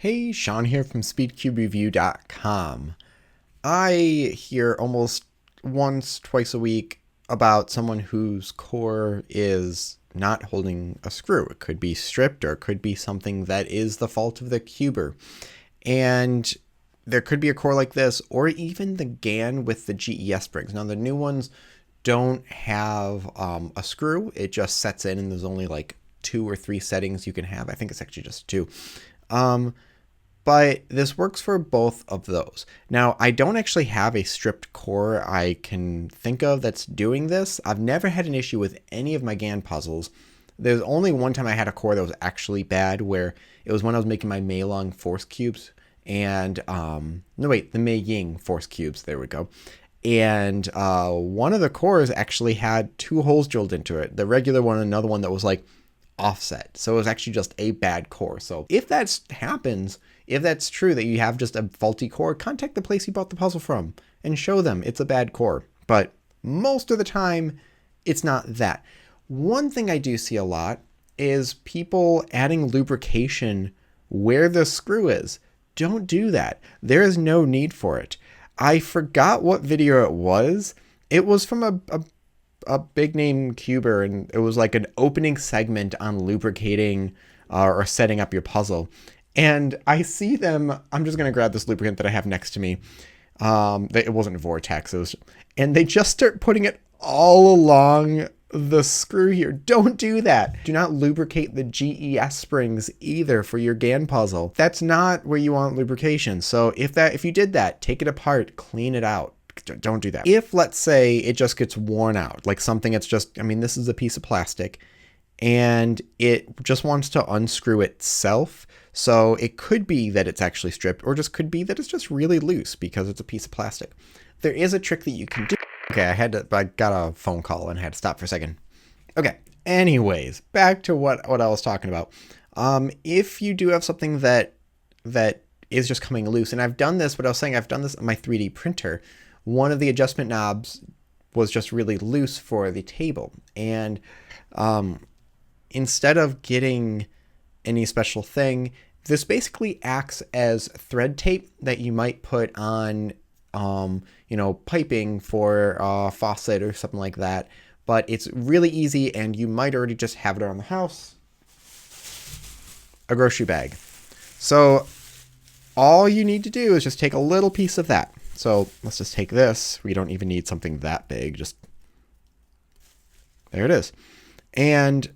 Hey, Sean here from SpeedCubeReview.com. I hear almost once, twice a week about someone whose core is not holding a screw. It could be stripped or it could be something that is the fault of the cuber. And there could be a core like this or even the GAN with the GES springs. Now, the new ones don't have a screw. It just sets in and there's only like 2 or 3 settings you can have. I think it's actually just 2. But this works for both of those. Now, I don't actually have a stripped core I can think of that's doing this. I've never had an issue with any of my GAN puzzles. There's only one time I had a core that was actually bad, where it was when I was making my Mei-Long force cubes and, the Mei-Ying force cubes, there we go. And one of the cores actually had 2 holes drilled into it. The regular one and another one that was like offset. So it was actually just a bad core. So if that happens, if that's true that you have just a faulty core, contact the place you bought the puzzle from and show them it's a bad core. But most of the time, it's not that. One thing I do see a lot is people adding lubrication where the screw is. Don't do that. There is no need for it. I forgot what video it was. It was from a big name cuber, and it was like an opening segment on lubricating or setting up your puzzle. And I see them, I'm just going to grab this lubricant that I have next to me. It wasn't Vortex, and they just start putting it all along the screw here. Don't do that. Do not lubricate the GES springs either for your GAN puzzle. That's not where you want lubrication. So if you did that, take it apart, clean it out. Don't do that. If, let's say, it just gets worn out, like something that's just, this is a piece of plastic, and it just wants to unscrew itself. So it could be that it's actually stripped, or just could be that it's just really loose because it's a piece of plastic. There is a trick that you can do. Okay, I got a phone call and I had to stop for a second. Okay, anyways, back to what I was talking about. If you do have something that is just coming loose, and I've done this, what I was saying, I've done this on my 3D printer. One of the adjustment knobs was just really loose for the table. And instead of getting any special thing, this basically acts as thread tape that you might put on, piping for a faucet or something like that. But it's really easy, and you might already just have it around the house. A grocery bag. So all you need to do is just take a little piece of that. So let's just take this. We don't even need something that big. Just there it is. And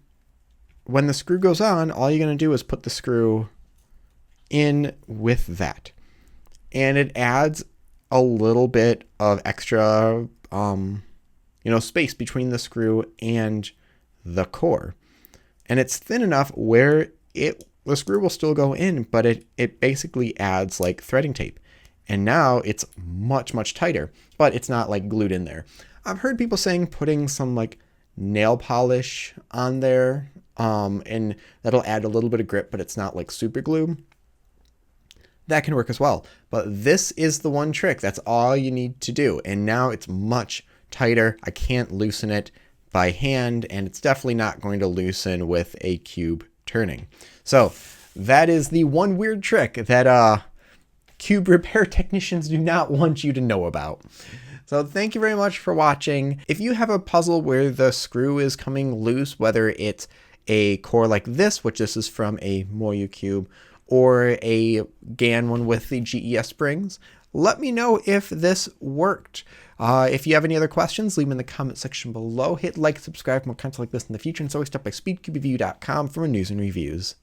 when the screw goes on, all you're going to do is put the screw in with that. And it adds a little bit of extra, space between the screw and the core. And it's thin enough where the screw will still go in, but it basically adds like threading tape. And now it's much, much tighter, but it's not like glued in there. I've heard people saying putting some like nail polish on there, and that'll add a little bit of grip, but it's not like super glue. That can work as well. But this is the one trick. That's all you need to do. And now it's much tighter. I can't loosen it by hand, and it's definitely not going to loosen with a cube turning. So that is the one weird trick that cube repair technicians do not want you to know about. So thank you very much for watching. If you have a puzzle where the screw is coming loose, whether it's a core like this, which this is from a Moyu cube, or a GAN one with the GES springs, let me know if this worked. If you have any other questions, leave them in the comment section below. Hit like, subscribe for more content like this in the future, and it's always stop by SpeedCubeReview.com for more news and reviews.